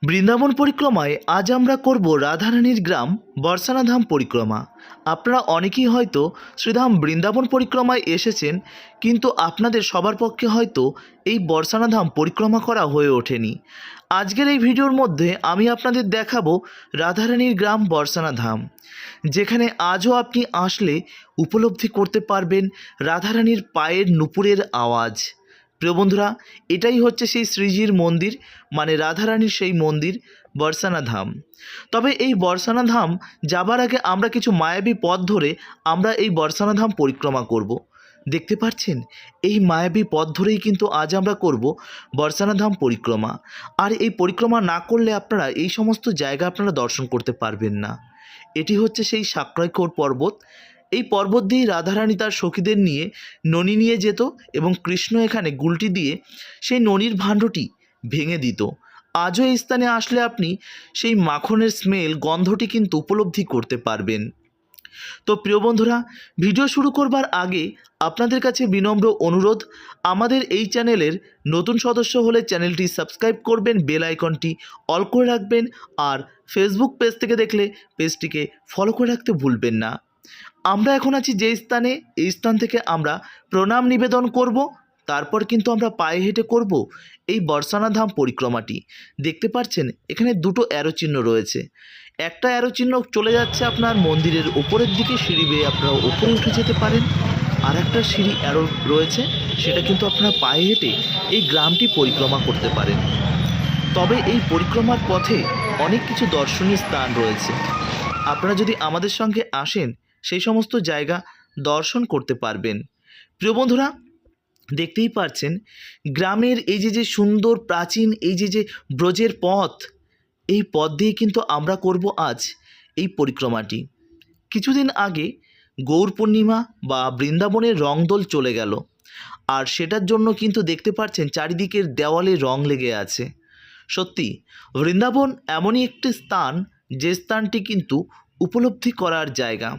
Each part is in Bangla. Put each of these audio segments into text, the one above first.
বৃন্দাবন পরিক্রমায় আজ আমরা করব রাধারানীর গ্রাম বর্ষানা ধাম পরিক্রমা। আপনারা অনেকেই হয়তো শ্রীধাম বৃন্দাবন পরিক্রমায় এসেছেন, কিন্তু আপনাদের সবার পক্ষে হয়তো এই বর্ষানা ধাম পরিক্রমা করা হয়ে ওঠেনি। আজকের এই ভিডিওর মধ্যে আমি আপনাদের দেখাবো রাধারানীর গ্রাম বর্ষানা ধাম, যেখানে আজও আপনি আসলে উপলব্ধি করতে পারবেন রাধারানীর পায়ের নুপুরের আওয়াজ। প্রিয় বন্ধুরা, এটাই হচ্ছে সেই শ্রীজির মন্দির, মানে রাধারানীর সেই মন্দির বর্ষানা ধাম। তবে এই বর্ষানা ধাম যাবার আগে আমরা কিছু মায়াবী পথ ধরে আমরা এই বর্ষানা ধাম পরিক্রমা করব। দেখতে পাচ্ছেন, এই মায়াবী পথ ধরেই কিন্তু আজ আমরা করব বর্ষানা ধাম পরিক্রমা। আর এই পরিক্রমা না করলে আপনারা এই সমস্ত জায়গা আপনারা দর্শন করতে পারবেন না। এটি হচ্ছে সেই সাকরাইকোট পর্বত। এই পর্বত দিয়েই রাধারানী তার সখীদের নিয়ে ননি নিয়ে যেত এবং কৃষ্ণ এখানে গুলটি দিয়ে সেই ননির ভাণ্ডটি ভেঙে দিত। আজও এই স্থানে আসলে আপনি সেই মাখনের স্মেল, গন্ধটি কিন্তু উপলব্ধি করতে পারবেন। তো প্রিয় বন্ধুরা, ভিডিও শুরু করবার আগে আপনাদের কাছে বিনম্র অনুরোধ, আমাদের এই চ্যানেলের নতুন সদস্য হলে চ্যানেলটি সাবস্ক্রাইব করবেন, বেল আইকনটি অল করে রাখবেন, আর ফেসবুক পেজ থেকে দেখলে পেজটিকে ফলো করে রাখতে ভুলবেন না। আমরা এখন আছি যে স্থানে, এই স্থান থেকে আমরা প্রণাম নিবেদন করব, তারপর কিন্তু আমরা পায়ে হেঁটে করব এই বর্ষানা ধাম পরিক্রমাটি। দেখতে পাচ্ছেন এখানে দুটো অ্যারো চিহ্ন রয়েছে। একটা অ্যারো চিহ্ন চলে যাচ্ছে আপনার মন্দিরের উপরের দিকে, সিঁড়ি বেয়ে আপনারা উপরে উঠে যেতে পারেন। আর একটা সিঁড়ি অ্যারো রয়েছে, সেটা কিন্তু আপনারা পায়ে হেঁটে এই গ্রামটি পরিক্রমা করতে পারেন। তবে এই পরিক্রমার পথে অনেক কিছু দর্শনীয় স্থান রয়েছে। আপনারা যদি আমাদের সঙ্গে আসেন, সেই সমস্ত জায়গা দর্শন করতে পারবেন। প্রিয় বন্ধুরা, দেখতেই পাচ্ছেন গ্রামের এই যে সুন্দর প্রাচীন এই যে ব্রজের পথ, এই পথ দিয়ে কিন্তু আমরা করব আজ এই পরিক্রমাটি। কিছুদিন আগে গৌর পূর্ণিমা বা বৃন্দাবনের রংদোল চলে গেল, আর সেটার জন্য কিন্তু দেখতে পাচ্ছেন চারিদিকের দেওয়ালে রং লেগে আছে। সত্যি বৃন্দাবন এমনই একটি স্থান, যে স্থানটি কিন্তু উপলব্ধি করার জায়গা।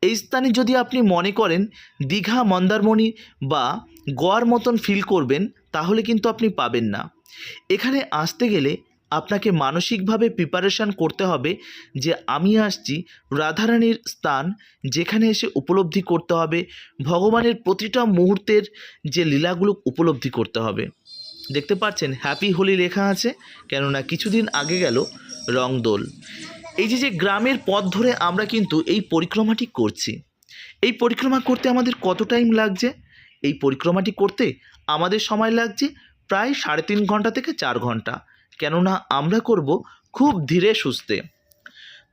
এই স্থানে যদি আপনি মনে করেন দীঘা, মন্দারমণি বা গোয়ার মতন ফিল করবেন, তাহলে কিন্তু আপনি পাবেন না। এখানে আসতে গেলে আপনাকে মানসিকভাবে প্রিপারেশান করতে হবে যে আমি আসছি রাধারানীর স্থান, যেখানে এসে উপলব্ধি করতে হবে ভগবানের প্রতিটা মুহূর্তের যে লীলাগুলো উপলব্ধি করতে হবে। দেখতে পাচ্ছেন হ্যাপি হোলি লেখা আছে, কেননা কিছুদিন আগে গেল রংদোল। এই যে গ্রামের পথ ধরে আমরা কিন্তু এই পরিক্রমাটি করছি। এই পরিক্রমা করতে আমাদের কত টাইম লাগছে? এই পরিক্রমাটি করতে আমাদের সময় লাগছে প্রায় 3.5 ঘন্টা থেকে 4 ঘন্টা, কেননা আমরা করব খুব ধীরে সুস্থে।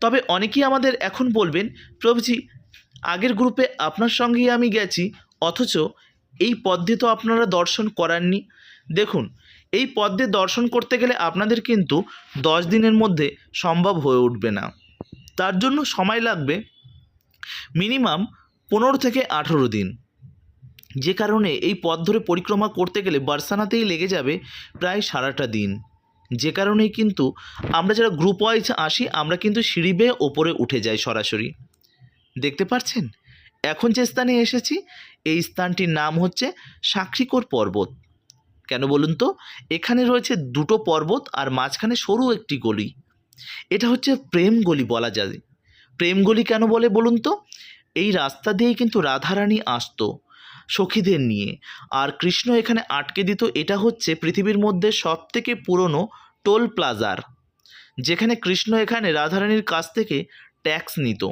তবে অনেকেই আমাদের এখন বলবেন, প্রভুজি আগের গ্রুপে আপনার সঙ্গেই আমি গেছি, অথচ এই পথ দিয়ে তো আপনারা দর্শন করাননি। দেখুন, এই পথ দিয়ে দর্শন করতে গেলে আপনাদের কিন্তু 10 দিনের মধ্যে সম্ভব হয়ে উঠবে না। তার জন্য সময় লাগবে মিনিমাম 15 থেকে 18 দিন। যে কারণে এই পথ ধরে পরিক্রমা করতে গেলে বার্সানাতেই লেগে যাবে প্রায় সারাটা দিন। যে কারণেই কিন্তু আমরা যারা গ্রুপ ওয়াইজ আসি, আমরা কিন্তু সিঁড়ি বেয়ে ওপরে উঠে যাই সরাসরি। দেখতে পাচ্ছেন এখন যে স্থানে এসেছি, এই স্থানটির নাম হচ্ছে সাকরিকোট পর্বত। কেন বলুন তো? এখানে রয়েছে দুটো পর্বত আর মাঝখানে সরু একটি গলি। এটা হচ্ছে প্রেম গলি বলা যায়। প্রেম গলি কেন বলে বলুন তো? এই রাস্তা দিয়েই কিন্তু রাধারানী আসতো সখীদের নিয়ে, আর কৃষ্ণ এখানে আটকে দিত। এটা হচ্ছে পৃথিবীর মধ্যে সবথেকে পুরনো টোল প্লাজার, যেখানে কৃষ্ণ এখানে রাধারানীর কাছ থেকে ট্যাক্স নিত।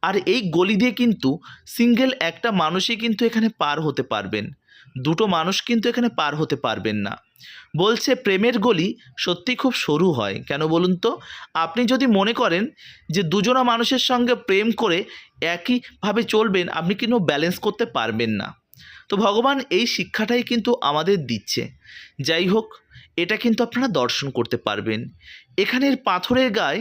আর এই গলি দিয়ে কিন্তু সিঙ্গেল একটা মানুষই কিন্তু এখানে পার হতে পারবেন, দুটো মানুষ কিন্তু এখানে পার হতে পারবেন না। বলছে প্রেমের গলি সত্যি খুব সরু হয়। কেন বলুন তো? আপনি যদি মনে করেন যে দুজনা মানুষের সঙ্গে প্রেম করে একইভাবে চলবেন, আপনি কিন্তু ব্যালেন্স করতে পারবেন না। তো ভগবান এই শিক্ষাটাই কিন্তু আমাদের দিচ্ছে। যাই হোক, এটা কিন্তু আপনারা দর্শন করতে পারবেন। এখানের পাথরের গায়ে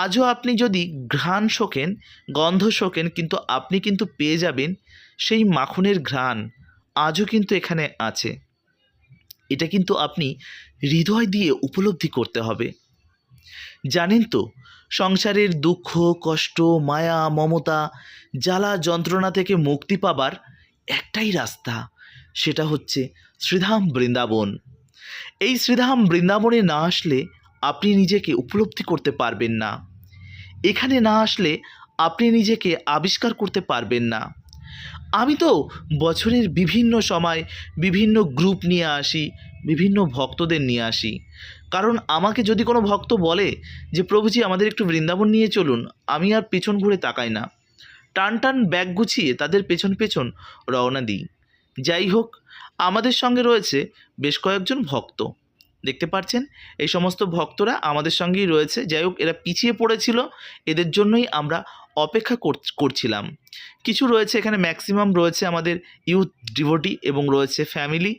আজও আপনি যদি ঘ্রাণ শোকেন, গন্ধ শোকেন, কিন্তু আপনি কিন্তু পেয়ে যাবেন সেই মাখনের ঘ্রাণ আজও কিন্তু এখানে আছে। এটা কিন্তু আপনি হৃদয় দিয়ে উপলব্ধি করতে হবে। জানেন তো, সংসারের দুঃখ, কষ্ট, মায়া, মমতা, জ্বালা যন্ত্রণা থেকে মুক্তি পাবার একটাই রাস্তা, সেটা হচ্ছে শ্রীধাম বৃন্দাবন। এই শ্রীধাম বৃন্দাবনে না আসলে আপনি নিজেকে উপলব্ধি করতে পারবেন না। এখানে না আসলে আপনি নিজেকে আবিষ্কার করতে পারবেন না। আমি তো বছরের বিভিন্ন সময় বিভিন্ন গ্রুপ নিয়ে আসি, বিভিন্ন ভক্তদের নিয়ে আসি। কারণ আমাকে যদি কোনো ভক্ত বলে যে প্রভুজি আমাদের একটু বৃন্দাবন নিয়ে চলুন, আমি আর পেছন ঘুরে তাকাই না, টান টান ব্যাগ গুছিয়ে তাদের পেছন পেছন রওনা দিই। যাই হোক, আমাদের সঙ্গে রয়েছে বেশ কয়েকজন ভক্ত, দেখতে পাচ্ছেন এই সমস্ত ভক্তরা আমাদের সঙ্গেই রয়েছে। যাই হোক, এরা পিছিয়ে পড়েছিল, এদের জন্যই আমরা অপেক্ষা করছিলাম। কিছু রয়েছে এখানে, ম্যাক্সিমাম রয়েছে আমাদের ইউথ ডিভোটি এবং রয়েছে ফ্যামিলি।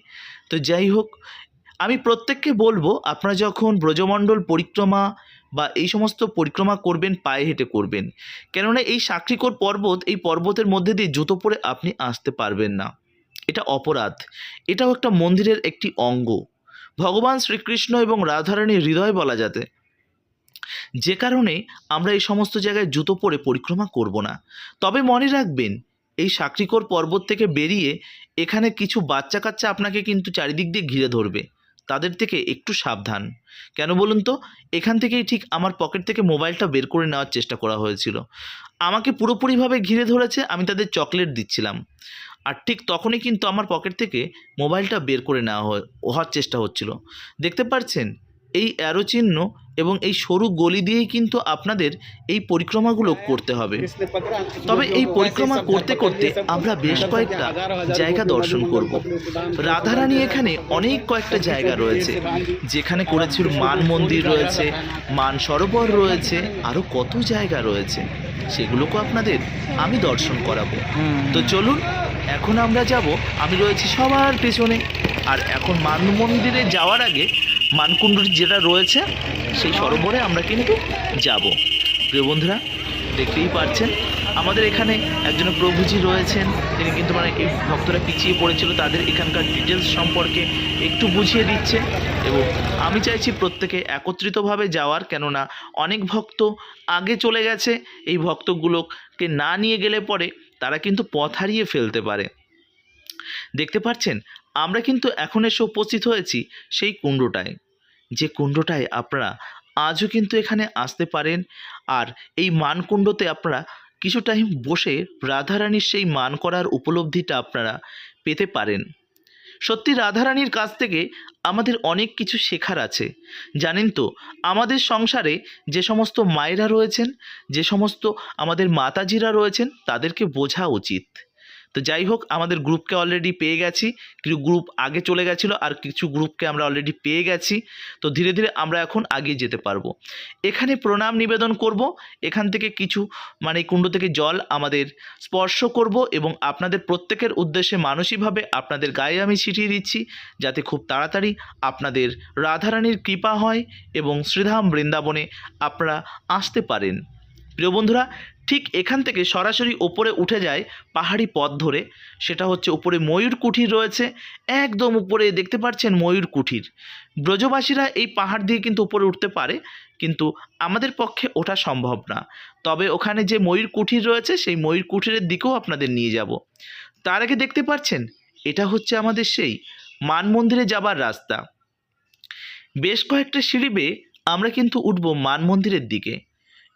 তো যাই হোক, আমি প্রত্যেককে বলবো আপনারা যখন ব্রজমণ্ডল পরিক্রমা বা এই সমস্ত পরিক্রমা করবেন পায়ে হেঁটে করবেন, কেননা এই সাকরিকোর পর্বত, এই পর্বতের মধ্যে দিয়ে জুতো পরে আপনি আসতে পারবেন না, এটা অপরাধ। এটাও একটা মন্দিরের একটি অঙ্গ, ভগবান শ্রীকৃষ্ণ এবং রাধারানীর হৃদয় বলা যাতে, যে কারণে আমরা এই সমস্ত জায়গায় জুতো পরে পরিক্রমা করব না। তবে মনে রাখবেন, এই সাকরিকোর পর্বত থেকে বেরিয়ে এখানে কিছু বাচ্চা কাচ্চা আপনাকে কিন্তু চারিদিক দিয়ে ঘিরে ধরবে, তাদের থেকে একটু সাবধান। কেন বলুন তো, এখান থেকেই ঠিক আমার পকেট থেকে মোবাইলটা বের করে নেওয়ার চেষ্টা করা হয়েছিল। আমাকে পুরোপুরিভাবে ঘিরে ধরেছে, আমি তাদের চকলেট দিচ্ছিলাম, আর ঠিক তখনই কিন্তু আমার পকেট থেকে মোবাইলটা বের করে নেওয়া হওয়ার চেষ্টা হচ্ছিল। দেখতে পাচ্ছেন এই অ্যারো চিহ্ন এবং এই সরু গলি দিয়েই কিন্তু আপনাদের এই পরিক্রমাগুলো করতে হবে। তবে এই পরিক্রমা করতে করতে আমরা বেশ কয়েকটা জায়গা দর্শন করব। রাধারানী এখানে অনেক কয়েকটা জায়গা রয়েছে, যেখানে করেছিল মান মন্দির রয়েছে, মান সরোবর রয়েছে, আরও কত জায়গা রয়েছে, সেগুলোকে আপনাদের আমি দর্শন করাবো। তো চলুন, এখন আমরা যাব, আমি রয়েছি সবার পেছনে। আর এখন মান মন্দিরে যাওয়ার আগে মানকুণ্ডুর যেটা রয়েছে সেই সরোবরে আমরা কিন্তু যাব। প্রিয় বন্ধুরা, দেখতেই পাচ্ছেন আমাদের এখানে একজন প্রভুজি রয়েছেন, তিনি কিন্তু এই ভক্তরা পিছিয়ে পড়েছিল তাদের এখানকার ডিটেলস সম্পর্কে একটু বুঝিয়ে দিচ্ছে। এবং আমি চাইছি প্রত্যেকে একত্রিতভাবে যাওয়ার, কেননা অনেক ভক্ত আগে চলে গেছে, এই ভক্তগুলোকে না নিয়ে গেলে পরে তারা কিন্তু পথ হারিয়ে ফেলতে পারে। দেখতে পাচ্ছেন আমরা কিন্তু এখন এসে উপস্থিত হয়েছি সেই কুণ্ডটায়, যে কুণ্ডটায় আপনারা আজও কিন্তু এখানে আসতে পারেন। আর এই মানকুণ্ডতে আপনারা কিছু টাইম বসে রাধারানীর সেই মান করার উপলব্ধিটা আপনারা পেতে পারেন। সত্যি রাধারানীর কাছ থেকে আমাদের অনেক কিছু শেখার আছে। জানেন তো, আমাদের সংসারে যে সমস্ত মায়েরা রয়েছেন, যে সমস্ত আমাদের মাতাজিরা রয়েছেন, তাদেরকে বোঝা উচিত। তো যাই হোক, আমাদের গ্রুপকে অলরেডি পেয়ে গেছি, কিছু গ্রুপ আগে চলে গেছিলো, আর কিছু গ্রুপকে আমরা অলরেডি পেয়ে গেছি। তো ধীরে ধীরে আমরা এখন এগিয়ে যেতে পারবো। এখানে প্রণাম নিবেদন করব, এখান থেকে কিছু এই কুণ্ড থেকে জল আমাদের স্পর্শ করব এবং আপনাদের প্রত্যেকের উদ্দেশ্যে মানসিকভাবে আপনাদের গায়ে আমি ছিটিয়ে দিচ্ছি, যাতে খুব তাড়াতাড়ি আপনাদের রাধারানীর কৃপা হয় এবং শ্রীধাম বৃন্দাবনে আপনারা আসতে পারেন। প্রিয় বন্ধুরা, ঠিক এখান থেকে সরাসরি ওপরে উঠে যায় পাহাড়ি পথ ধরে, সেটা হচ্ছে উপরে ময়ূর কুঠির রয়েছে, একদম উপরে দেখতে পাচ্ছেন ময়ূর কুঠির। ব্রজবাসীরা এই পাহাড় দিয়ে কিন্তু উপরে উঠতে পারে, কিন্তু আমাদের পক্ষে ওঠা সম্ভব না। তবে ওখানে যে ময়ূর কুঠির রয়েছে, সেই ময়ূর কুঠিরের দিকেও আপনাদের নিয়ে যাব। তার আগে দেখতে পাচ্ছেন এটা হচ্ছে আমাদের সেই মান মন্দিরে যাবার রাস্তা। বেশ কয়েকটা সিঁড়ি বেয়ে আমরা কিন্তু উঠব মান মন্দিরের দিকে।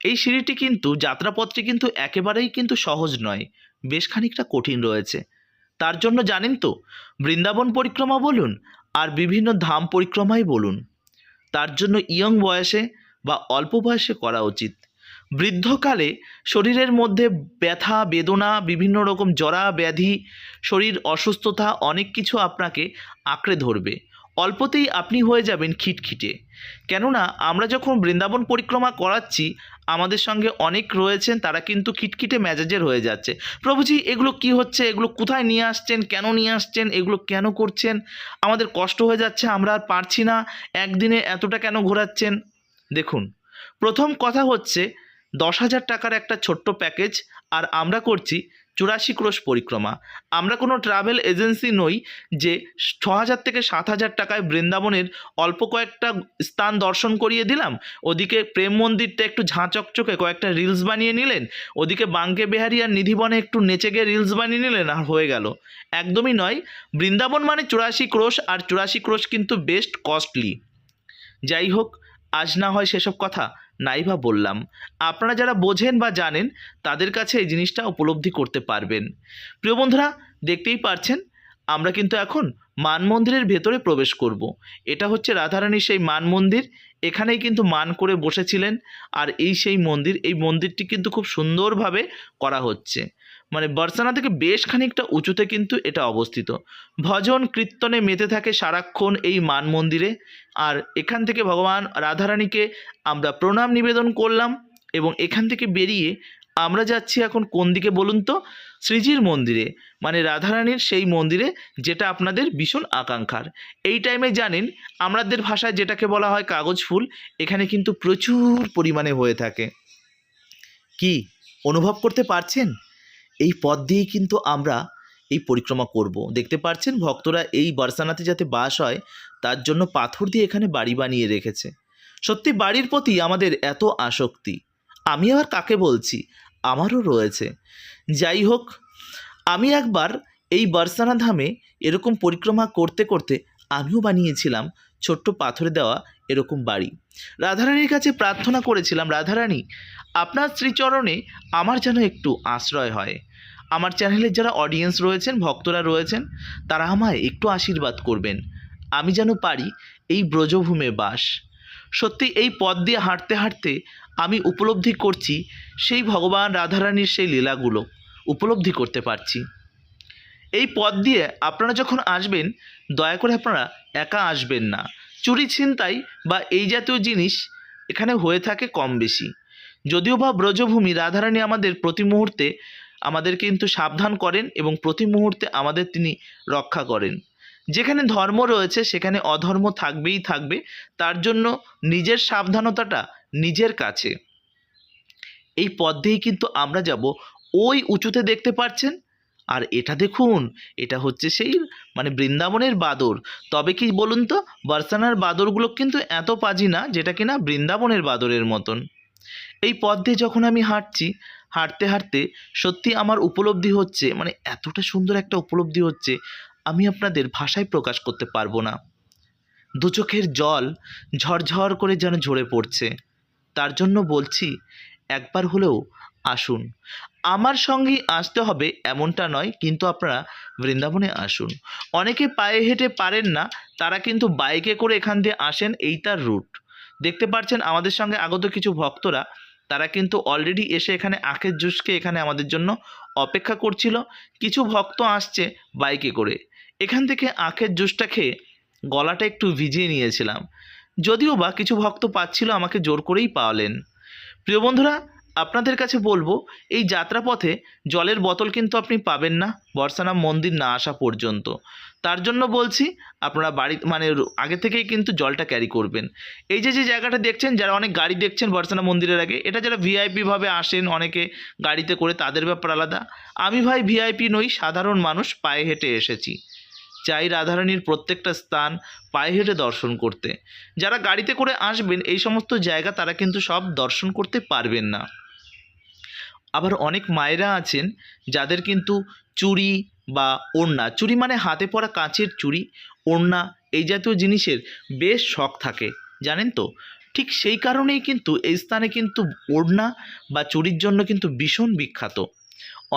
এই সিঁড়িটি কিন্তু, যাত্রাপথটি কিন্তু একেবারেই কিন্তু সহজ নয়, বেশ খানিকটা কঠিন রয়েছে। তার জন্য জানেন তো, বৃন্দাবন পরিক্রমা বলুন আর বিভিন্ন ধাম পরিক্রমাই বলুন, তার জন্য ইয়ং বয়সে বা অল্প বয়সে করা উচিত। বৃদ্ধকালে শরীরের মধ্যে ব্যথা বেদনা, বিভিন্ন রকম জরা ব্যাধি, শরীর অসুস্থতা, অনেক কিছু আপনাকে আঁকড়ে ধরবে। অল্পতেই আপনি হয়ে যাবেন খিটখিটে। কেননা আমরা যখন বৃন্দাবন পরিক্রমা করাচ্ছি, আমাদের সঙ্গে অনেক রয়েছেন, তারা কিন্তু খিটখিটে মেজাজের হয়ে যাচ্ছে। প্রভুজি, এগুলো কি হচ্ছে, এগুলো কোথায় নিয়ে আসছেন, কেন নিয়ে আসছেন, এগুলো কেন করছেন, আমাদের কষ্ট হয়ে যাচ্ছে, আমরা আর পারছি না, একদিনে এতটা কেন ঘোরাচ্ছেন। দেখুন, প্রথম কথা হচ্ছে 10,000 টাকার একটা ছোট্ট প্যাকেজ, আর আমরা করছি 84 ক্রোশ পরিক্রমা। আমরা কোনো ট্রাভেল এজেন্সি নই যে 6,000 থেকে 7,000 টাকায় বৃন্দাবনের অল্প কয়েকটা স্থান দর্শন করিয়ে দিলাম, ওদিকে প্রেম মন্দিরটা একটু ঝাঁচকচকে কয়েকটা রিলস বানিয়ে নিলেন, ওদিকে বাঙ্কে বিহারি আর নিধিবনে একটু নেচে গিয়ে রিলস বানিয়ে নিলেন, আর হয়ে গেল। একদমই নয়। বৃন্দাবন 84 ক্রোশ, আর 84 ক্রোশ কিন্তু বেস্ট কস্টলি। যাই হোক, আজ না হয় সেসব কথা নাই বা বললাম, আপনারা যারা বোঝেন বা জানেন তাদের কাছে এই জিনিসটা উপলব্ধি করতে পারবেন। প্রিয় বন্ধুরা, দেখতেই পারছেন আমরা কিন্তু এখন মান মন্দিরের ভেতরে প্রবেশ করব। এটা হচ্ছে রাধারানীর সেই মান মন্দির, এখানেই কিন্তু মান করে বসেছিলেন। আর এই সেই মন্দির, এই মন্দিরটি কিন্তু খুব সুন্দরভাবে করা হচ্ছে, মানে বর্ষানা থেকে বেশ খানিকটা উঁচুতে কিন্তু এটা অবস্থিত। ভজন কীর্তনে মেতে থাকে সারাক্ষণ এই মান মন্দিরে। আর এখান থেকে ভগবান রাধারানীকে আমরা প্রণাম নিবেদন করলাম এবং এখান থেকে বেরিয়ে আমরা যাচ্ছি এখন কোন দিকে বলুন তো? শ্রীজির মন্দিরে, মানে রাধারানীর সেই মন্দিরে, যেটা আপনাদের ভীষণ আকাঙ্ক্ষার। এই টাইমে জানেন আমাদের ভাষায় যেটাকে বলা হয় কাগজ ফুল, এখানে কিন্তু প্রচুর পরিমাণে হয়ে থাকে। কি অনুভব করতে পারছেন? এই পথ দিয়েই কিন্তু আমরা এই পরিক্রমা করব। দেখতে পাচ্ছেন ভক্তরা এই বর্ষানাতে যাতে বাস হয় তার জন্য পাথর দিয়ে এখানে বাড়ি বানিয়ে রেখেছে। সত্যি বাড়ির প্রতি আমাদের এত আসক্তি, আমি আবার কাকে বলছি, আমারও রয়েছে। যাই হোক, আমি একবার এই বর্ষানা ধামে এরকম পরিক্রমা করতে করতে আমিও বানিয়েছিলাম ছোট্ট পাথরে দেওয়া এরকম বাড়ি। রাধারানীর কাছে প্রার্থনা করেছিলাম, রাধারানী আপনার শ্রীচরণে আমার যেন একটু আশ্রয় হয়। আমার চ্যানেলের যারা অডিয়েন্স রয়েছেন, ভক্তরা রয়েছেন, তারা আমায় একটু আশীর্বাদ করবেন, আমি যেন পারি এই ব্রজভূমে বাস। সত্যি এই পথ দিয়ে হাঁটতে হাঁটতে আমি উপলব্ধি করছি সেই ভগবান রাধারানীর সেই লীলাগুলো উপলব্ধি করতে পারছি। এই পথ দিয়ে আপনারা যখন আসবেন, দয়া করে আপনারা একা আসবেন না। চুরি ছিনতাই বা এই জাতীয় জিনিস এখানে হয়ে থাকে কম বেশি। যদিও বা ব্রজভূমি, রাধারানী আমাদের প্রতি মুহূর্তে আমাদের কিন্তু সাবধান করেন এবং প্রতি মুহূর্তে আমাদের তিনি রক্ষা করেন। যেখানে ধর্ম রয়েছে সেখানে অধর্ম থাকবেই থাকবে, তার জন্য নিজের সাবধানতাটা নিজের কাছে। এই পথ দিয়েই কিন্তু আমরা যাব ওই উঁচুতে, দেখতে পাচ্ছেন। আর এটা দেখুন, এটা হচ্ছে সেই মানে বৃন্দাবনের বাদর। তবে কি বলুন তো, বর্ষানার বাদরগুলো কিন্তু এত পাজি না যেটা কিনা বৃন্দাবনের বাদরের মতন। এই পথ দিয়ে যখন আমি হাঁটছি, হাঁটতে হাঁটতে সত্যি আমার উপলব্ধি হচ্ছে, মানে এতটা সুন্দর একটা উপলব্ধি হচ্ছে আমি আপনাদের ভাষায় প্রকাশ করতে পারবো না। দু চোখের জল ঝরঝর করে যেন ঝরে পড়ছে। তার জন্য বলছি একবার হলেও আসুন। আমার সঙ্গেই আসতে হবে এমনটা নয়, কিন্তু আপনারা বৃন্দাবনে আসুন। অনেকে পায়ে হেঁটে পারেন না, তারা কিন্তু বাইকে করে এখান দিয়ে আসেন, এই তার রুট। দেখতে পাচ্ছেন আমাদের সঙ্গে আগত কিছু ভক্তরা, তারা কিন্তু অলরেডি এসে এখানে আখের জুসকে এখানে আমাদের জন্য অপেক্ষা করছিল। কিছু ভক্ত আসছে বাইকে করে, এখান থেকে আখের জুসটা খেয়ে গলাটা একটু ভিজিয়ে নিয়েছিলাম। যদিও বা কিছু ভক্ত পাচ্ছিল, আমাকে জোর করেই পাওয়ালেন। প্রিয় বন্ধুরা, আপনাদের কাছে বলবো এই যাত্রাপথে জলের বোতল কিন্তু আপনি পাবেন না বর্ষানা মন্দির না আসা পর্যন্ত। তার জন্য বলছি আপনারা বাড়ি মানে আগে থেকেই কিন্তু জলটা ক্যারি করবেন। এই যে যে জায়গাটা দেখছেন, যারা অনেক গাড়ি দেখছেন বর্ষানা মন্দিরের আগে, এটা যারা ভিআইপি ভাবে আসেন অনেকে গাড়িতে করে, তাদের ব্যাপার আলাদা। আমি ভাই ভিআইপি নই, সাধারণ মানুষ, পায়ে হেঁটে এসেছি। চাই রাধারানীর প্রত্যেকটা স্থান পায়ে হেঁটে দর্শন করতে। যারা গাড়িতে করে আসবেন এই সমস্ত জায়গা তারা কিন্তু সব দর্শন করতে পারবেন না। আবার অনেক মায়েরা আছেন যাদের কিন্তু চুড়ি বা ওড়না, চুড়ি মানে হাতে পরা কাঁচের চুড়ি, ওড়না এই জাতীয় জিনিসের বেশ শখ থাকে, জানেন তো। ঠিক সেই কারণেই কিন্তু এই স্থানে কিন্তু ওড়না বা চুড়ির জন্য কিন্তু ভীষণ বিখ্যাত।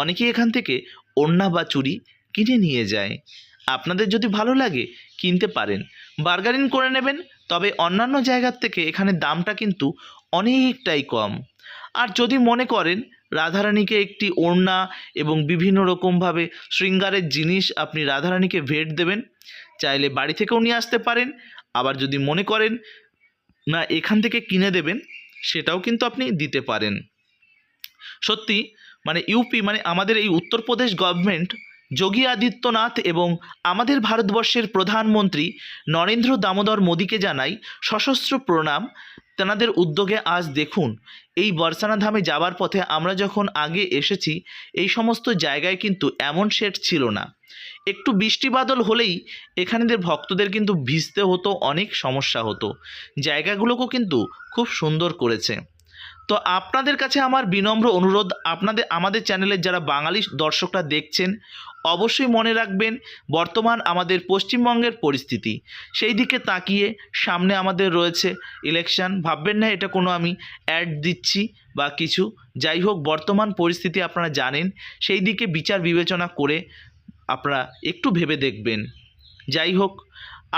অনেকেই এখান থেকে ওড়না বা চুড়ি কিনে নিয়ে যায়। আপনাদের যদি ভালো লাগে কিনতে পারেন, বার্গারিং করে নেবেন। তবে অন্যান্য জায়গার থেকে এখানে দামটা কিন্তু অনেকটাই কম। আর যদি মনে করেন রাধারানীকে একটি ওড়না এবং বিভিন্ন রকমভাবে শৃঙ্গারের জিনিস আপনি রাধারানীকে ভেট দেবেন, চাইলে বাড়ি থেকেও নিয়ে আসতে পারেন। আবার যদি মনে করেন না এখান থেকে কিনে দেবেন, সেটাও কিন্তু আপনি দিতে পারেন। সত্যি মানে ইউপি মানে আমাদের এই উত্তরপ্রদেশ গভর্নমেন্ট, যোগী আদিত্যনাথ এবং আমাদের ভারতবর্ষের প্রধানমন্ত্রী নরেন্দ্র দামোদর মোদীকে জানাই সশস্ত্র প্রণাম। তেনাদের উদ্যোগে আজ দেখুন এই বর্ষানা ধামে যাওয়ার পথে আমরা যখন আগে এসেছি এই সমস্ত জায়গায় কিন্তু এমন শেড ছিল না। একটু বৃষ্টি বাদল হলেই এখানেদের ভক্তদের কিন্তু ভিজতে হতো, অনেক সমস্যা হতো। জায়গাগুলোকেও কিন্তু খুব সুন্দর করেছে। তো আপনাদের কাছে আমার বিনম্র অনুরোধ, আমাদের চ্যানেলের যারা বাঙালি দর্শকরা দেখছেন, অবশ্যই মনে রাখবেন বর্তমান আমাদের পশ্চিমবঙ্গের পরিস্থিতি, সেই দিকে তাকিয়ে সামনে আমাদের রয়েছে ইলেকশন। ভাববেন না এটা কোনো আমি অ্যাড দিচ্ছি বা কিছু। যাই হোক, বর্তমান পরিস্থিতি আপনারা জানেন, সেই দিকে বিচার বিবেচনা করে আপনারা একটু ভেবে দেখবেন। যাই হোক,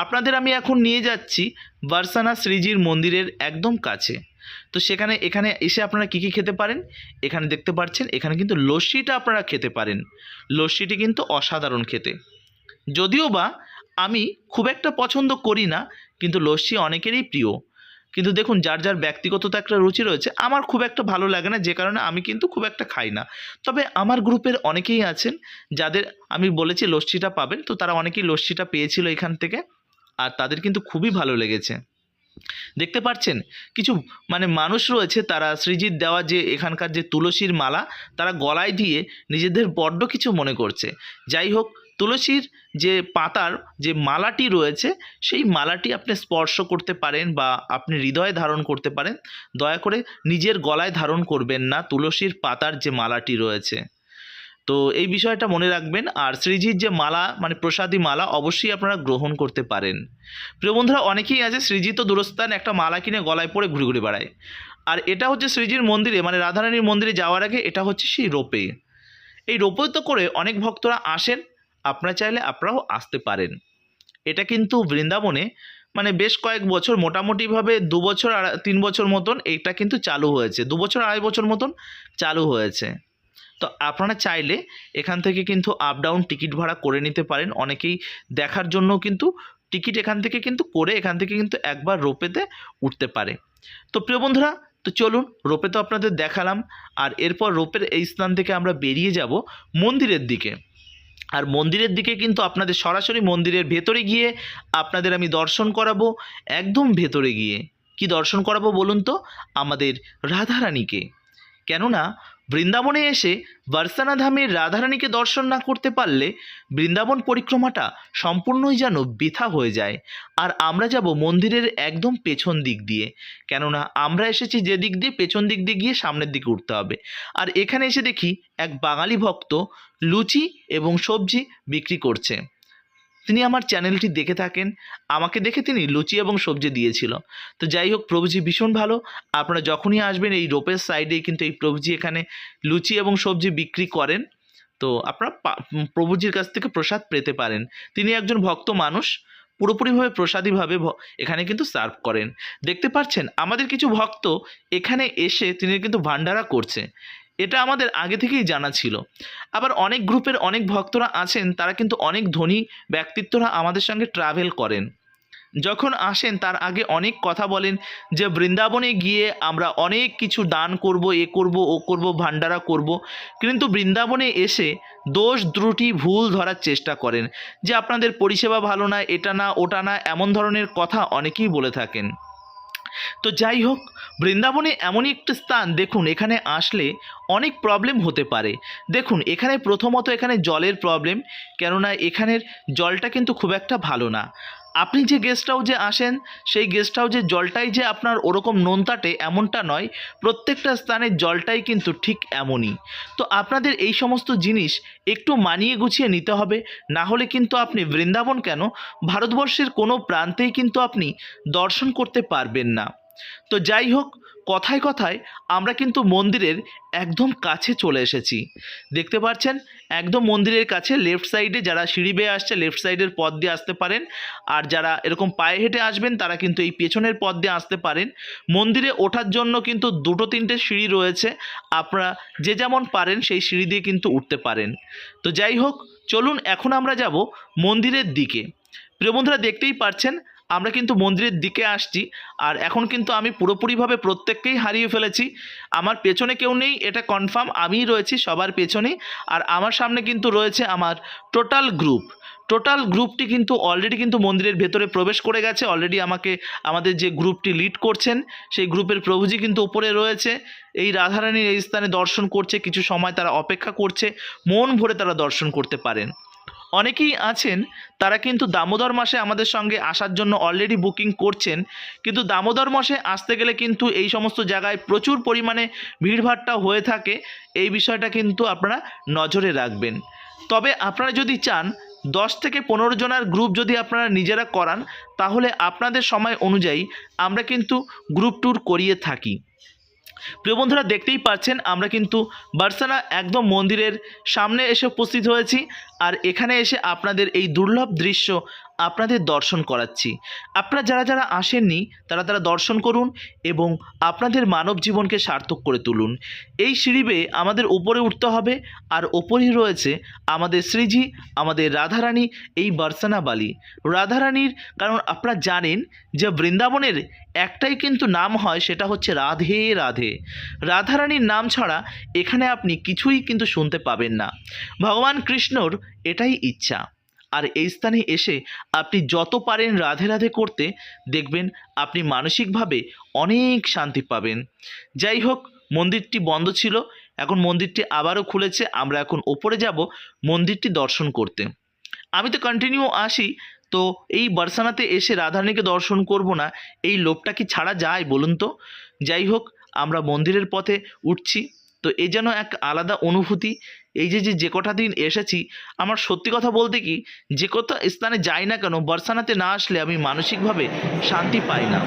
আপনাদের আমি এখন নিয়ে যাচ্ছি বারসানা শ্রীজির মন্দিরের একদম কাছে। তো এখানে এসে আপনারা কী কী খেতে পারেন, এখানে দেখতে পাচ্ছেন, এখানে কিন্তু লস্যিটা আপনারা খেতে পারেন। লস্যিটি কিন্তু অসাধারণ খেতে, যদিও বা আমি খুব একটা পছন্দ করি না, কিন্তু লস্যি অনেকেরই প্রিয়। কিন্তু দেখুন, যার যার ব্যক্তিগত তো একটা রুচি রয়েছে। আমার খুব একটা ভালো লাগে না, যে কারণে আমি কিন্তু খুব একটা খাই না। তবে আমার গ্রুপের অনেকেই আছেন যাদের আমি বলেছি লস্যিটা পাবেন, তো তারা অনেকেই লস্যিটা পেয়েছিল এখান থেকে, আর তাদের কিন্তু খুবই ভালো লেগেছে। দেখতে পাচ্ছেন কিছু মানুষ রয়েছে, তারা শ্রীজির দেওয়া যে এখানকার যে তুলসীর মালা তারা গলায় দিয়ে নিজেদের বড্ড কিছু মনে করছে। যাই হোক, তুলসীর যে পাতার যে মালাটি রয়েছে সেই মালাটি আপনি স্পর্শ করতে পারেন বা আপনি হৃদয়ে ধারণ করতে পারেন। দয়া করে নিজের গলায় ধারণ করবেন না তুলসীর পাতার যে মালাটি রয়েছে। তো এই বিষয়টা মনে রাখবেন। আর শ্রীজির যে মালা প্রসাদী মালা অবশ্যই আপনারা গ্রহণ করতে পারেন। প্রিয় বন্ধুরা, অনেকেই আছে শ্রীজি তো দূরস্থান একটা মালা কিনে গলায় পরে ঘুরে ঘুরে বেড়ায়। আর এটা হচ্ছে শ্রীজির মন্দিরে রাধারানীর মন্দিরে যাওয়ার আগে এটা হচ্ছে সেই রোপে। এই রোপেতে করে অনেক ভক্তরা আসেন, আপনারা চাইলে আপনারাও আসতে পারেন। এটা কিন্তু বৃন্দাবনে বেশ কয়েক বছর, মোটামুটিভাবে 2 বছর 3 বছর মতন এটা কিন্তু চালু হয়েছে, 2 বছর 2.5 বছর মতন চালু হয়েছে। তো আপনারা চাইলে এখান থেকে কিন্তু আপ ডাউন টিকিট ভাড়া করে নিতে পারেন। অনেকেই দেখার জন্য কিন্তু টিকিট এখান থেকে কিন্তু করে এখান থেকে কিন্তু একবার রোপেতে উঠতে পারে। তো প্রিয় বন্ধুরা, তো চলুন, রোপে তো আপনাদের দেখালাম, আর এরপর রোপের এই স্থান থেকে আমরা বেরিয়ে যাব মন্দিরের দিকে। আর মন্দিরের দিকে কিন্তু আপনাদের সরাসরি মন্দিরের ভেতরে গিয়ে আপনাদের আমি দর্শন করাবো। একদম ভেতরে গিয়ে কি দর্শন করাবো বলুন তো? আমাদের রাধারানীকে। কেননা বৃন্দাবনে এসে বারসানা ধামের রাধারানীকে দর্শন না করতে পারলে বৃন্দাবন পরিক্রমাটা সম্পূর্ণই যেন বৃথা হয়ে যায়। আর আমরা যাব মন্দিরের একদম পেছন দিক দিয়ে, কেননা আমরা এসেছি যে দিক দিয়ে, পেছন দিক দিয়ে গিয়ে সামনের দিকে উঠতে হবে। আর এখানে এসে দেখি এক বাঙালি ভক্ত লুচি এবং সবজি বিক্রি করছে। তিনি আমার চ্যানেলটি দেখে থাকেন, আমাকে দেখে তিনি লুচি এবং সবজি দিয়েছিল। তো যাই হোক, প্রভুজি ভীষণ ভালো। আপনারা যখনই আসবেন এই রোপের সাইডেই কিন্তু এই প্রভুজি এখানে লুচি এবং সবজি বিক্রি করেন। তো আপনারা প্রভুজির কাছ থেকে প্রসাদ পেতে পারেন। তিনি একজন ভক্ত মানুষ, পুরোপুরিভাবে প্রসাদীভাবে এখানে কিন্তু সার্ভ করেন। দেখতে পাচ্ছেন আমাদের কিছু ভক্ত এখানে এসে তিনি কিন্তু ভান্ডারা করছে, এটা আমাদের আগে থেকেই জানা ছিল। আবার অনেক গ্রুপের অনেক ভক্তরা আছেন, তারা কিন্তু অনেক ধনী ব্যক্তিত্বরা আমাদের সঙ্গে ট্রাভেল করেন। যখন আসেন তার আগে অনেক কথা বলেন যে বৃন্দাবনে গিয়ে আমরা অনেক কিছু দান করব, এ করব, ও করব, ভান্ডারা করব। কিন্তু বৃন্দাবনে এসে দোষ ত্রুটি ভুল ধরার চেষ্টা করেন যে আপনাদের পরিষেবা ভালো না, এটা না, ওটা না, এমন ধরনের কথা অনেকেই বলে থাকেন। তো যাই হোক, বৃন্দাবনে এমনই একটি স্থান, দেখুন এখানে আসলে অনেক প্রবলেম হতে পারে। দেখুন এখানে প্রথমত এখানে জলের প্রবলেম, কেননা এখানের জলটা কিন্তু খুব একটা ভালো না। আপনি যে গেস্ট হাউসে আসেন সেই গেস্ট হাউসের জলটাই যে আপনার ওরকম নোনতাটে এমনটা নয়, প্রত্যেকটা স্থানের জলটাই কিন্তু ঠিক এমনই। তো আপনাদের এই সমস্ত জিনিস একটু মানিয়ে গুছিয়ে নিতে হবে, না হলে কিন্তু আপনি বৃন্দাবন কেন, ভারতবর্ষের কোনো প্রান্তেই কিন্তু আপনি দর্শন করতে পারবেন না। তো যাই হোক, কথায় কথায় আমরা কিন্তু মন্দিরের একদম কাছে চলে এসেছি। দেখতে পাচ্ছেন একদম মন্দিরের কাছে লেফট সাইডে যারা সিঁড়ি বেয়ে আসছে লেফট সাইডের পথ দিয়ে আসতে পারেন, আর যারা এরকম পায়ে হেঁটে আসবেন তারা কিন্তু এই পেছনের পথ দিয়ে আসতে পারেন। মন্দিরে ওঠার জন্য কিন্তু 2-3টে সিঁড়ি রয়েছে, আপনারা যে যেমন পারেন সেই সিঁড়ি দিয়ে কিন্তু উঠতে পারেন। তো যাই হোক, চলুন এখন আমরা যাব মন্দিরের দিকে। প্রিয় বন্ধুরা, দেখতেই পাচ্ছেন আমরা কিন্তু মন্দিরের দিকে আসছি, আর এখন কিন্তু আমি পুরোপুরিভাবে প্রত্যেককেই হারিয়ে ফেলেছি। আমার পেছনে কেউ নেই, এটা কনফার্ম, আমিই রয়েছি সবার পেছনে। আর আমার সামনে কিন্তু রয়েছে আমার টোটাল গ্রুপটি কিন্তু অলরেডি কিন্তু মন্দিরের ভেতরে প্রবেশ করে গেছে। অলরেডি আমাদের যে গ্রুপটি লিড করছেন সেই গ্রুপের প্রভুজি কিন্তু উপরে রয়েছে, এই রাধারানীর এই স্থানে দর্শন করছে। কিছু সময় তারা অপেক্ষা করছে, মন ভরে তারা দর্শন করতে পারেন। অনেকেই আছেন তারা কিন্তু দামোদর মাসে আমাদের সঙ্গে আসার জন্য অলরেডি বুকিং করছেন, কিন্তু দামোদর মাসে আসতে গেলে কিন্তু এই সমস্ত জায়গায় প্রচুর পরিমাণে ভিড়ভাট্টা হয়ে থাকে। এই বিষয়টা কিন্তু আপনারা নজরে রাখবেন। তবে আপনারা যদি চান 10 থেকে 15 জনের গ্রুপ যদি আপনারা নিজেরা করান, তাহলে আপনাদের সময় অনুযায়ী আমরা কিন্তু গ্রুপ ট্যুর করিয়ে থাকি। প্রিয় বন্ধুরা, দেখতেই পাচ্ছেন আমরা কিন্তু বার্সানা একদম মন্দিরের সামনে এসে উপস্থিত হয়েছি, আর এখানে এসে আপনাদের এই দুর্লভ দৃশ্য আপনাদের দর্শন করাচ্ছি। আপনারা যারা যারা আসেননি তারা দর্শন করুন এবং আপনাদের মানব জীবনকে সার্থক করে তুলুন। এই সিঁড়ি বেয়ে আমাদের উপরে উঠতে হবে, আর ওপরেই রয়েছে আমাদের শ্রীজি, আমাদের রাধারানী, এই বার্সানা বালি রাধারানীর। কারণ আপনারা জানেন যে বৃন্দাবনের একটাই কিন্তু নাম হয়, সেটা হচ্ছে রাধে রাধে। রাধারানীর নাম ছাড়া এখানে আপনি কিছুই কিন্তু শুনতে পাবেন না। ভগবান কৃষ্ণর এটাই ইচ্ছা। আর এই স্থানে এসে আপনি যত পারেন রাধে রাধে করতে, দেখবেন আপনি মানসিকভাবে অনেক শান্তি পাবেন। যাই হোক, মন্দিরটি বন্ধ ছিল, এখন মন্দিরটি আবারও খুলেছে। আমরা এখন ওপরে যাব মন্দিরটি দর্শন করতে। আমি তো কন্টিনিউ আসি, তো এই বার্সানাতে এসে রাধারানীকে দর্শন করব না, এই লোভটা কি ছাড়া যায় বলুন তো? যাই হোক, আমরা মন্দিরের পথে উঠছি। তো এ যেন এক আলাদা অনুভূতি। এই যে কটা দিন এসেছি, আমার সত্যি কথা বলতে কি, যে কটা স্থানে যাই না কেন, বার্সানাতে না আসলে আমি মানসিকভাবে শান্তি পাই না।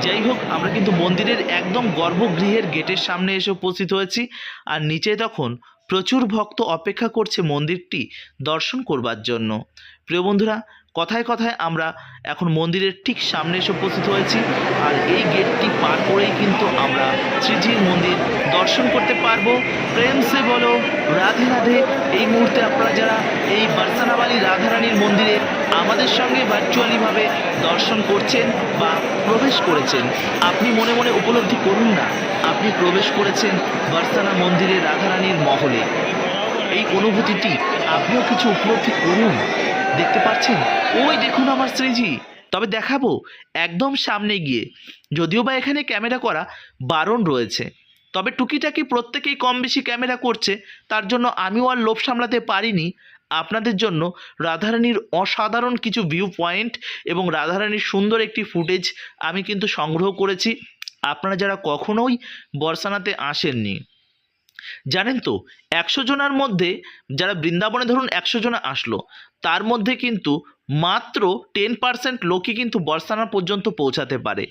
যাই হোক, আমরা কিন্তু মন্দিরের একদম গর্ভগৃহের গেটের সামনে এসে উপস্থিত হয়েছি, আর নিচে তখন প্রচুর ভক্ত অপেক্ষা করছে মন্দিরটি দর্শন করবার জন্য। প্রিয় বন্ধুরা, কথায় কথায় আমরা এখন মন্দিরের ঠিক সামনে এসে উপস্থিত হয়েছি, আর এই গেটটি পার করেই কিন্তু আমরা শ্রীজির মন্দির দর্শন করতে পারবো। প্রেম সে বলো রাধে রাধে। এই মুহূর্তে আপনারা যারা এই বার্সানাবালি রাধারানীর মন্দিরে আমাদের সঙ্গে ভার্চুয়ালিভাবে দর্শন করছেন বা প্রবেশ করেছেন, আপনি মনে মনে উপলব্ধি করুন না, আপনি প্রবেশ করেছেন বার্সানা মন্দিরে রাধারানীর মহলে। এই অনুভূতিটি আপনিও কিছু উপলব্ধি করুন। দেখতে পাচ্ছেন, ওই দেখুন আমার শ্রীজি। তবে দেখাবো একদম সামনে গিয়ে, যদিও বা এখানে ক্যামেরা করা বারণ রয়েছে, তবে টুকিটাকি প্রত্যেকেই কম বেশি ক্যামেরা করছে, তার জন্য আমিও আর লোভ সামলাতে পারিনি। আপনাদের জন্য রাধারানীর অসাধারণ কিছু ভিউ পয়েন্ট এবং রাধারানীর সুন্দর একটি ফুটেজ আমি কিন্তু সংগ্রহ করেছি। আপনারা যারা কখনোই বর্ষানাতে আসেননি, জানেন তো 100 জনের মধ্যে, যারা বৃন্দাবনে ধরুন 100 জনা আসলো, তার মধ্যে কিন্তু মাত্র 10% লোকই কিন্তু বর্ষানা পর্যন্ত পৌঁছাতে পারে।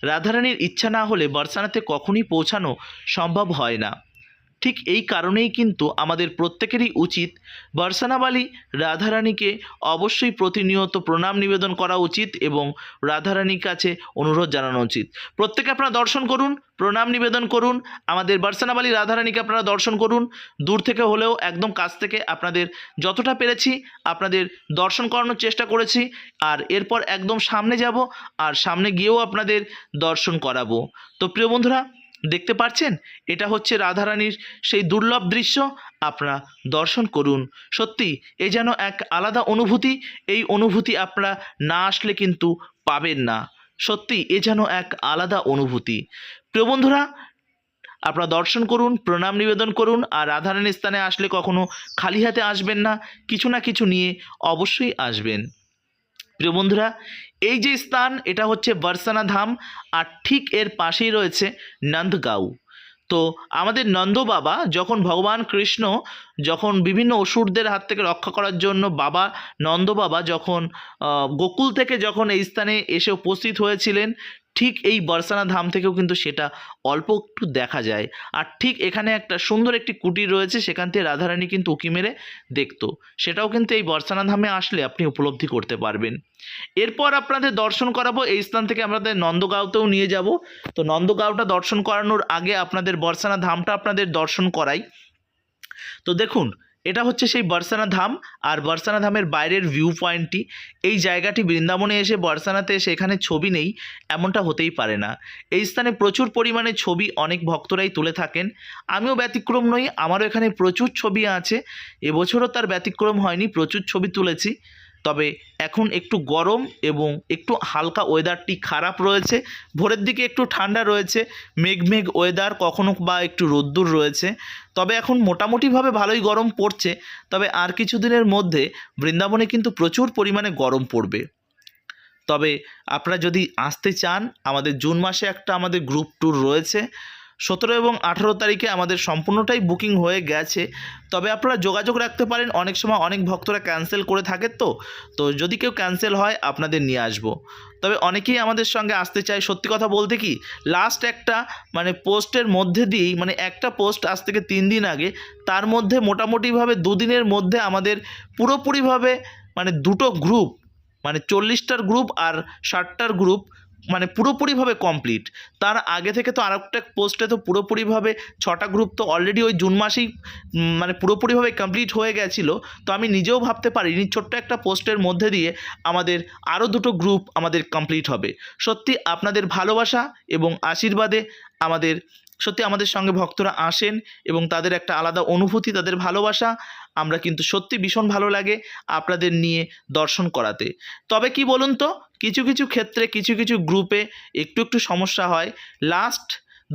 রাধারানীর ইচ্ছা না হলে বর্ষানাতে কখনই পৌঁছানো সম্ভব হয় না। ঠিক এই কারণেই কিন্তু আমাদের প্রত্যেকেরই উচিত বর্ষানাবালী রাধারানীকে অবশ্যই প্রতিনিয়ত প্রণাম নিবেদন করা উচিত এবং রাধারানীর কাছে অনুরোধ জানানো উচিত। প্রত্যেকে আপনারা দর্শন করুন, প্রণাম নিবেদন করুন, আমাদের বর্ষানাবালী রাধারানীকে আপনারা দর্শন করুন। দূর থেকে হলেও একদম কাছ থেকে আপনাদের যতটা পেরেছি আপনাদের দর্শন করানোর চেষ্টা করেছি। আর এরপর একদম সামনে যাব, আর সামনে গিয়েও আপনাদের দর্শন করাবো। তো প্রিয় বন্ধুরা, দেখতে পাচ্ছেন, এটা হচ্ছে রাধারানীর সেই দুর্লভ দৃশ্য। আপনারা দর্শন করুন। সত্যি এ যেন এক আলাদা অনুভূতি। এই অনুভূতি আপনারা না আসলে কিন্তু পাবেন না। সত্যি এ যেন এক আলাদা অনুভূতি। প্রিয় বন্ধুরা, আপনারা দর্শন করুন, প্রণাম নিবেদন করুন, আর রাধারানীর স্থানে আসলে কখনো খালি হাতে আসবেন না, কিছু না কিছু নিয়ে অবশ্যই আসবেন। প্রিয় বন্ধুরা, এই যে স্থান, এটা হচ্ছে বর্ষানা ধাম, আর ঠিক এর পাশেই রয়েছে নন্দগাঁও। তো আমাদের নন্দ বাবা যখন ভগবান কৃষ্ণ যখন বিভিন্ন অসুরদের হাত থেকে রক্ষা করার জন্য বাবা নন্দ বাবা যখন গোকুল থেকে যখন এই স্থানে এসে উপস্থিত হয়েছিলেন, ঠিক এই বর্ষানা ধাম থেকেও কিন্তু সেটা অল্প একটু দেখা যায়। আর ঠিক এখানে একটা সুন্দর একটি কুটির রয়েছে, সেখান থেকে রাধারানী কিন্তু উঁকি মেরে দেখতো, সেটাও কিন্তু এই বর্ষানা ধামে আসলে আপনি উপলব্ধি করতে পারবেন। এরপর আপনাদের দর্শন করাবো এই স্থান থেকে আমাদের নন্দগাঁওতেও নিয়ে যাব। তো নন্দগাঁওটা দর্শন করানোর আগে আপনাদের বর্ষানা ধামটা আপনাদের দর্শন করাই। তো দেখুন, এটা হচ্ছে সেই বর্ষানা ধাম, আর বর্ষানা ধামের বাইরের ভিউ পয়েন্টটি। এই জায়গাটি বৃন্দাবনে এসে বর্ষানাতে এসে এখানে ছবি নেই এমনটা হতেই পারে না। এই স্থানে প্রচুর পরিমাণে ছবি অনেক ভক্তরাই তুলে থাকেন, আমিও ব্যতিক্রম নই, আমারও এখানে প্রচুর ছবি আছে। এবছরও তার ব্যতিক্রম হয়নি, প্রচুর ছবি তুলেছি। তবে এখন একটু গরম এবং একটু হালকা ওয়েদারটি খারাপ রয়েছে। ভোরের দিকে একটু ঠান্ডা রয়েছে, মেঘ মেঘ ওয়েদার, কখনো বা একটু রোদ্দুর রয়েছে। তবে এখন মোটামুটিভাবে ভালোই গরম পড়ছে। তবে আর কিছুদিনের মধ্যে বৃন্দাবনে কিন্তু প্রচুর পরিমাণে গরম পড়বে। তবে আপনারা যদি আসতে চান, আমাদের জুন মাসে একটা আমাদের গ্রুপ ট্যুর রয়েছে। 17 এবং 18 তারিখে আমাদের সম্পূর্ণটাই বুকিং হয়ে গেছে। তবে আপনারা যোগাযোগ রাখতে পারেন, অনেক সময় অনেক ভক্তরা ক্যান্সেল করে থাকে, তো যদি কেউ ক্যান্সেল হয় আপনাদের নিয়ে আসবো। তবে অনেকেই আমাদের সঙ্গে আসতে চায়। সত্যি কথা বলতে কি, লাস্ট একটা পোস্টের মধ্যে দিয়েই একটা পোস্ট আজ থেকে 3 দিন আগে, তার মধ্যে মোটামুটিভাবে 2 দিনের মধ্যে আমাদের পুরোপুরিভাবে দুটো গ্রুপ 40টার গ্রুপ আর 60টার গ্রুপ পুরোপুরিভাবে কমপ্লিট। তার আগে থেকে তো আরেকটা পোস্টে তো পুরোপুরিভাবে 6টা গ্রুপ তো অলরেডি ওই জুন মাসেই পুরোপুরিভাবে কমপ্লিট হয়ে গেছিলো। তো আমি নিজেও ভাবতে পারিনি ছোট্ট একটা পোস্টের মধ্যে দিয়ে আমাদের আরও দুটো গ্রুপ আমাদের কমপ্লিট হবে। সত্যি আপনাদের ভালোবাসা এবং আশীর্বাদে আমাদের সঙ্গে ভক্তরা আসেন এবং তাদের একটা আলাদা অনুভূতি, তাদের ভালোবাসা আমরা কিন্তু সত্যি ভীষণ ভালো লাগে আপনাদের নিয়ে দর্শন করাতে। তবে কি বলুন তো, কিছু কিছু ক্ষেত্রে কিছু কিছু গ্রুপে একটু সমস্যা হয়। লাস্ট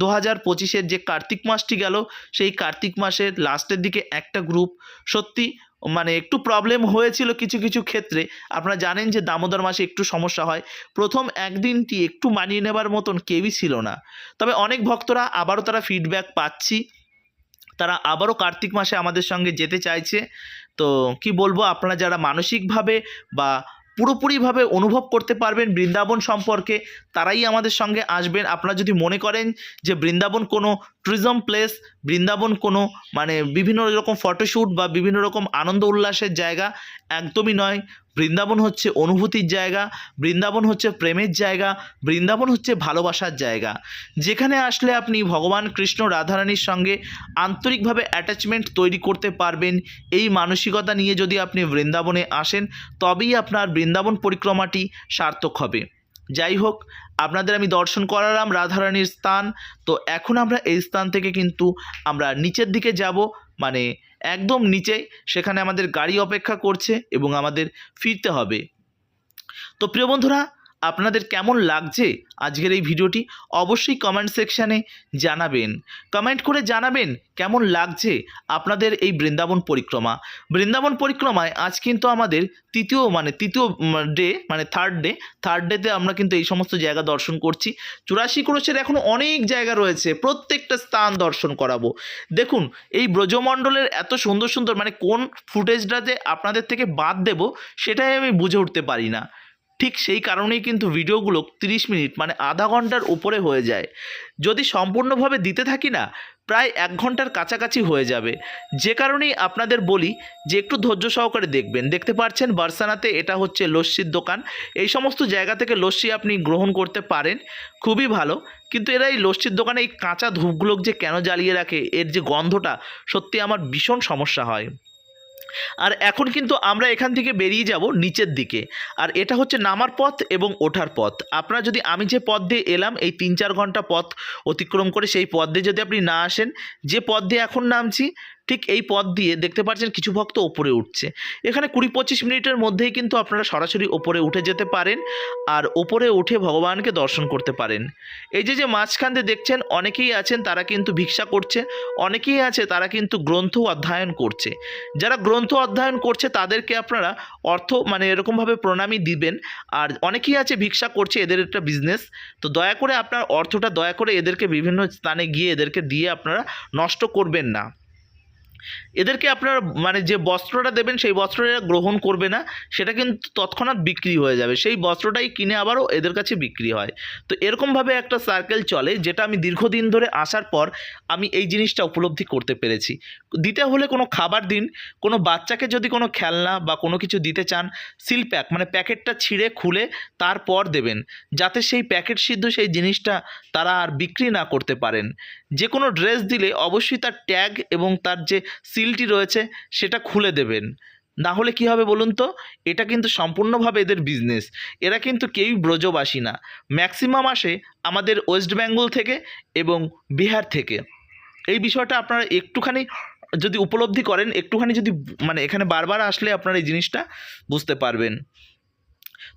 2025-এর যে কার্তিক মাসটি গেল, সেই কার্তিক মাসের লাস্টের দিকে একটা গ্রুপ সত্যি একটু প্রবলেম হয়েছিল কিছু কিছু ক্ষেত্রে। আপনারা জানেন যে দামোদর মাসে একটু সমস্যা হয়। প্রথম একদিনটি একটু মানিয়ে নেবার মতন কেউই ছিল না। তবে অনেক ভক্তরা আবারও তারা ফিডব্যাক পাচ্ছি, তারা আবারও কার্তিক মাসে আমাদের সঙ্গে যেতে চাইছে। তো কি বলবো, আপনারা যারা মানসিকভাবে বা পুরোপুরিভাবে অনুভব করতে পারবেন বৃন্দাবন সম্পর্কে, তারাই আমাদের সঙ্গে আসবেন। আপনারা যদি মনে করেন যে বৃন্দাবন কোনো ট্যুরিজম প্লেস, বৃন্দাবন কোনো বিভিন্ন রকম ফটোশ্যুট বা বিভিন্ন রকম আনন্দ উল্লাসের জায়গা, একদমই নয়। বৃন্দাবন হচ্ছে অনুভূতির জায়গা, বৃন্দাবন হচ্ছে প্রেমের জায়গা, বৃন্দাবন হচ্ছে ভালোবাসার জায়গা, যেখানে আসলে আপনি ভগবান কৃষ্ণ রাধারানীর সঙ্গে আন্তরিকভাবে অ্যাটাচমেন্ট তৈরি করতে পারবেন। এই মানসিকতা নিয়ে যদি আপনি বৃন্দাবনে আসেন, তবেই আপনার বৃন্দাবন পরিক্রমাটি সার্থক হবে। যাই হোক, আপনাদের আমি দর্শন করালাম রাধারানীর স্থান। তো এখন আমরা এই স্থান থেকে কিন্তু আমরা নিচের দিকে যাব, একদম নিচে। সেখানে আমাদের গাড়ি অপেক্ষা করছে এবং আমাদের ফিরতে হবে। তো প্রিয় বন্ধুরা, আপনাদের কেমন লাগছে আজকের এই ভিডিওটি অবশ্যই কমেন্ট সেকশানে জানাবেন। কমেন্ট করে জানাবেন কেমন লাগছে আপনাদের এই বৃন্দাবন পরিক্রমা। বৃন্দাবন পরিক্রমায় আজ কিন্তু আমাদের তৃতীয় ডে, থার্ড ডেতে আমরা কিন্তু এই সমস্ত জায়গা দর্শন করছি। 84 ক্রোশের এখনও অনেক জায়গা রয়েছে, প্রত্যেকটা স্থান দর্শন করাবো। দেখুন, এই ব্রজমণ্ডলের এত সুন্দর সুন্দর কোন ফুটেজটাতে আপনাদের থেকে বাদ দেব সেটাই আমি বুঝে উঠতে পারি না। ঠিক সেই কারণেই কিন্তু ভিডিওগুলো 30 মিনিট আধা ঘন্টার উপরে হয়ে যায়। যদি সম্পূর্ণভাবে দিতে থাকি না, প্রায় 1 ঘন্টার কাছাকাছি হয়ে যাবে। যে কারণেই আপনাদের বলি যে একটু ধৈর্য সহকারে দেখবেন। দেখতে পাচ্ছেন বার্সানাতে এটা হচ্ছে লস্যির দোকান। এই সমস্ত জায়গা থেকে লস্যি আপনি গ্রহণ করতে পারেন, খুবই ভালো। কিন্তু এরা এই লস্যির দোকানে এই কাঁচা ধূপগুলো যে কেন জ্বালিয়ে রাখে, এর যে গন্ধটা, সত্যি আমার ভীষণ সমস্যা হয়। আর এখন কিন্তু আমরা এখান থেকে বেরিয়ে যাব নিচের দিকে। আর এটা হচ্ছে নামার পথ এবং ওঠার পথ। আপনারা যদি আমি যে পথ দিয়ে এলাম, এই 3-4 ঘন্টা পথ অতিক্রম করে সেই পথ দিয়ে যদি আপনি না আসেন, যে পথ দিয়ে এখন নামছি ঠিক এই পথ দিয়ে দেখতে পাচ্ছেন কিছু ভক্ত ওপরে উঠছে। এখানে 20-25 মিনিটের মধ্যেই কিন্তু আপনারা সরাসরি ওপরে উঠে যেতে পারেন আর ওপরে উঠে ভগবানকে দর্শন করতে পারেন। এই যে মাঝখান দিয়ে দেখছেন অনেকেই আছেন তারা কিন্তু ভিক্ষা করছে, অনেকেই আছে তারা কিন্তু গ্রন্থ অধ্যয়ন করছে। যারা গ্রন্থ অধ্যয়ন করছে তাদেরকে আপনারা অর্থ এরকমভাবে প্রণামী দিবেন। আর অনেকেই আছে ভিক্ষা করছে, এদের একটা বিজনেস। তো দয়া করে আপনার অর্থটা দয়া করে এদেরকে বিভিন্ন স্থানে গিয়ে এদেরকে দিয়ে আপনারা নষ্ট করবেন না। এদেরকে আপনারা যে বস্ত্রটা দেবেন সেই বস্ত্রটা গ্রহণ করবে না, সেটা কিন্তু তৎক্ষণাৎ বিক্রি হয়ে যাবে। সেই বস্ত্রটাই কিনে আবারও এদের কাছে বিক্রি হয়। তো এরকমভাবে একটা সার্কেল চলে, যেটা আমি দীর্ঘদিন ধরে আসার পর আমি এই জিনিসটা উপলব্ধি করতে পেরেছি। দিতে হলে কোনো খাবার দিন, কোনো বাচ্চাকে যদি কোনো খেলনা বা কোনো কিছু দিতে চান, সিল প্যাক প্যাকেটটা ছিঁড়ে খুলে তারপর দেবেন, যাতে সেই প্যাকেট সিদ্ধ সেই জিনিসটা তারা আর বিক্রি না করতে পারেন। যে কোনো ড্রেস দিলে অবশ্যই তার ট্যাগ এবং তার যে সিলটি রয়েছে সেটা খুলে দেবেন। না হলে কী হবে বলুন তো, এটা কিন্তু সম্পূর্ণভাবে এদের বিজনেস। এরা কিন্তু কেউই ব্রজবাসী না, ম্যাক্সিমাম আসে আমাদের ওয়েস্ট বেঙ্গল থেকে এবং বিহার থেকে। এই বিষয়টা আপনারা একটুখানি যদি উপলব্ধি করেন, একটুখানি যদি এখানে বারবার আসলে আপনারা এই জিনিসটা বুঝতে পারবেন।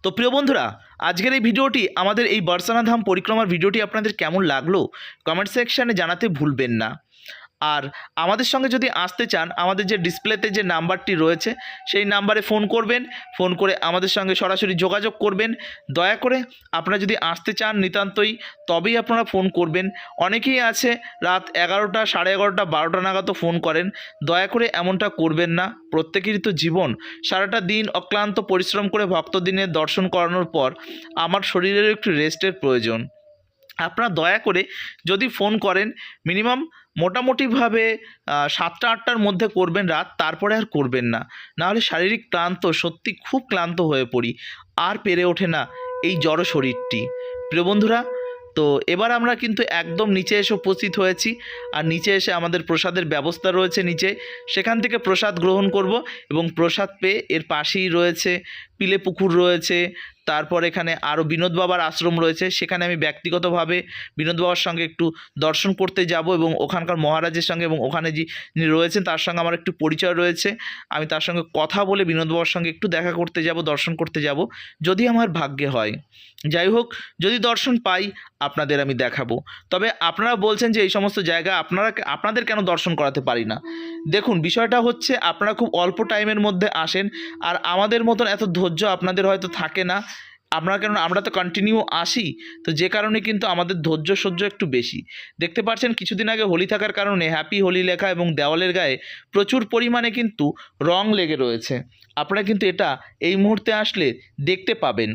তো প্রিয় বন্ধুরা, আজকের এই ভিডিওটি, আমাদের এই বর্ষানা ধাম পরিক্রমার ভিডিওটি আপনাদের কেমন লাগলো কমেন্ট সেকশানে জানাতে ভুলবেন না। আর আমাদের সঙ্গে যদি আসতে চান, আমাদের যে ডিসপ্লেতে যে নাম্বারটি রয়েছে সেই নাম্বারে ফোন করবেন, ফোন করে আমাদের সঙ্গে সরাসরি যোগাযোগ করবেন। দয়া করে আপনারা যদি আসতে চান নিতান্তই, তবেই আপনারা ফোন করবেন। অনেকেই আছে রাত 11টা, 11:30, 12টা নাগাদও ফোন করেন। দয়া করে এমনটা করবেন না। প্রত্যেকেরই তো জীবন। সারাটা দিন অক্লান্ত পরিশ্রম করে ভক্তদিনের দর্শন করানোর পর আমার শরীরের একটু রেস্টের প্রয়োজন। আপনারা দয়া করে যদি ফোন করেন মিনিমাম মোটামুটিভাবে 7টা-8টার মধ্যে করবেন রাত, তারপরে আর করবেন না। নাহলে শারীরিক ক্লান্ত, সত্যি খুব ক্লান্ত হয়ে পড়ি, আর পেরে ওঠে না এই জড় শরীরটি। প্রিয় বন্ধুরা, তো এবার আমরা কিন্তু একদম নিচে এসে উপস্থিত হয়েছি। আর নিচে এসে আমাদের প্রসাদের ব্যবস্থা রয়েছে নিচে, সেখান থেকে প্রসাদ গ্রহণ করব। এবং প্রসাদ পেয়ে এর পাশেই রয়েছে পিলে পুকুর রয়েছে, তারপর এখানে আরও বিনোদ বাবার আশ্রম রয়েছে, সেখানে আমি ব্যক্তিগতভাবে বিনোদ বাবার সঙ্গে একটু দর্শন করতে যাব এবং ওখানকার মহারাজের সঙ্গে এবং ওখানে যিনি রয়েছেন তার সঙ্গে আমার একটু পরিচয় রয়েছে। আমি তার সঙ্গে কথা বলে বিনোদ বাবার সঙ্গে একটু দেখা করতে যাব, দর্শন করতে যাব, যদি আমার ভাগ্যে হয়। যাই হোক, যদি দর্শন পাই আপনাদের আমি দেখাবো। তবে আপনারা বলছেন যে এই সমস্ত জায়গা আপনাদের কেন দর্শন করাতে পারি না। দেখুন, বিষয়টা হচ্ছে আপনারা খুব অল্প টাইমের মধ্যে আসেন, আর আমাদের মতন এত ধৈর্য আপনাদের হয়তো থাকে না। আমরা তো কন্টিনিউ আসি, তো যে কারণে কিন্তু আমাদের ধৈর্য সহ্য একটু বেশি। দেখতে পাচ্ছেন কিছুদিন আগে হোলি থাকার কারণে হ্যাপি হোলি লেখা এবং দেওয়ালের গায়ে প্রচুর পরিমাণে কিন্তু রং লেগে রয়েছে। আপনারা কিন্তু এটা এই মুহূর্তে আসলে দেখতে পাবেন।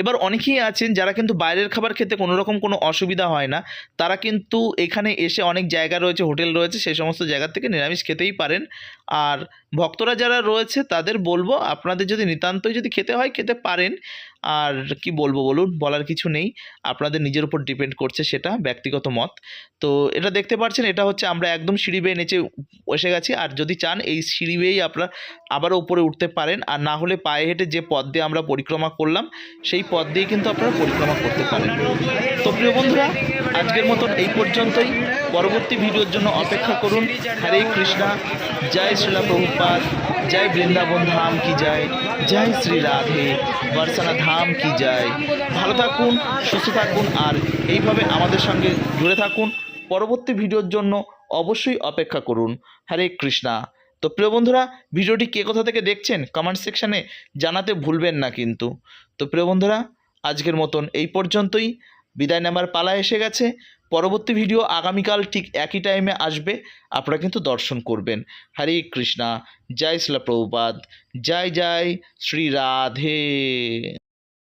এবার অনেকেই আছেন যারা কিন্তু বাইরের খাবার খেতে কোনো রকম কোনো অসুবিধা হয় না, তারা কিন্তু এখানে এসে, অনেক জায়গা রয়েছে, হোটেল রয়েছে, সেই সমস্ত জায়গা থেকে নিরামিষ খেতেই পারেন। আর ভক্তরা যারা রয়েছে তাদের বলবো, আপনাদের যদি নিতান্তই যদি খেতে হয় খেতে পারেন। আর কি বলবো বলুন, বলার কিছু নেই, আপনাদের নিজের উপর ডিপেন্ড করছে, সেটা ব্যক্তিগত মত। তো এটা দেখতে পাচ্ছেন, এটা হচ্ছে আমরা একদম সিঁড়ি বেয়ে নিচে এসে গেছি। আর যদি চান এই সিঁড়ি বেয়েই আপনারা আবারও উপরে উঠতে পারেন, আর না হলে পায়ে হেঁটে যে পথ দিয়ে আমরা পরিক্রমা করলাম সেই পথ দিয়ে কিন্তু আপনারা পরিক্রমা করতে পারেন। তো প্রিয় বন্ধুরা, আজকের মতন এই পর্যন্তই। পরবর্তী ভিডিওর জন্য অপেক্ষা করুন। হরে কৃষ্ণা, জয় শ্রীলা প্রভুপাদ, জয় বৃন্দাবন ধাম কি জয়, জয় শ্রী রাধে বর্ষানা ধাম কি জয়। ভালো থাকুন, সুস্থ থাকুন, আর এইভাবে আমাদের সঙ্গে জুড়ে থাকুন। পরবর্তী ভিডিওর জন্য অবশ্যই অপেক্ষা করুন। হরে কৃষ্ণা। তো প্রিয় বন্ধুরা, ভিডিওটি কে কোথা থেকে দেখছেন কমেন্ট সেকশানে জানাতে ভুলবেন না কিন্তু। তো প্রিয় বন্ধুরা, আজকের মতন এই পর্যন্তই। বিদায় নেবার পালা এসে গেছে। পরবর্তী ভিডিও আগামীকাল ঠিক একই টাইমে আসবে, আপনারা কিন্তু দর্শন করবেন। হরে কৃষ্ণা, জয় শ্রীলা প্রভুপাদ, জয় জয় শ্রী রাধে।